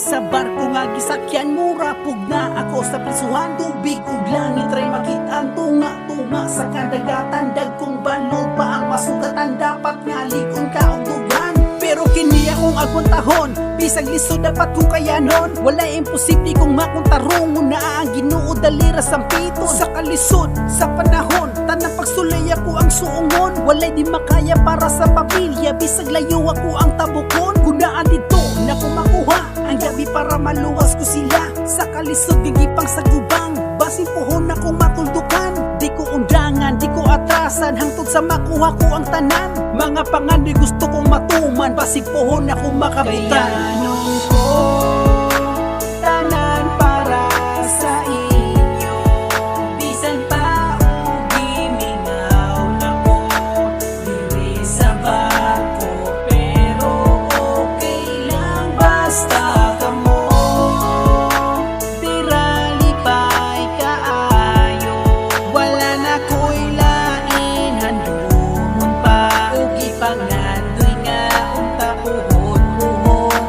sa barko nga gisakyan mura pugna ako sa prisuhan tubig ug langit ray makit-an tunga sa kadagatan dagkong balod pa ang masugatan dapat nga ligon ka og dugan pero kini akong agwantahon bisag lisod dapat ko kayanon wala imposible kung makuntarong una ang Ginoo dalira sampito sa kalisod sa panahon tanang pagsulay ako ang suungon walay di makaya para sa pamilya bisag layo ako ang tabukon gunaan dito na ko makuha ang gabi para maluwas ko sila sa kalisod gigipang sa gubang basin pohon akong matuldukan di ko undangan di ko atrasan hangtod sa makuha ko ang tanan mga pangandoy gusto kong matuman basin pohon akong makabutan Kayanong ko tanan para sa inyo bisan pa og gimingaw nako diri sa barko pero okay lang basta kamo diralipay kaayo wala na ko'y lain handumon pa og ipangandoy nga unta puhon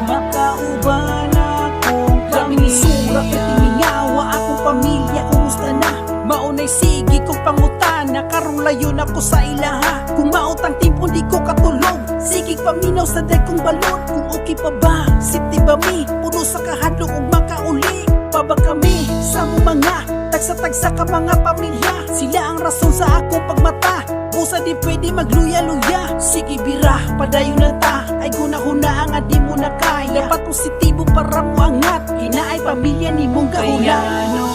makauban akong daming surat at timingawa akong pamilya kumusta na maunay sige kong pangutana karong layo na ko sa ilaha kung mautang timpo di ko katulog sige paminaw sa dagkong balon kung okay pa ba siti ba mi puno sa kahadlok ug makauli pa ba kami sa mo mga tagsa-tagsa ka mga pamilya sila ang rason sa akong pagmata busa di pwede magluya-luya sige bira padayon na ta ay gunahuna ang adi mo na kaya dapat positibo para mo angat hinaay pamilya ni mong gahula Kayanong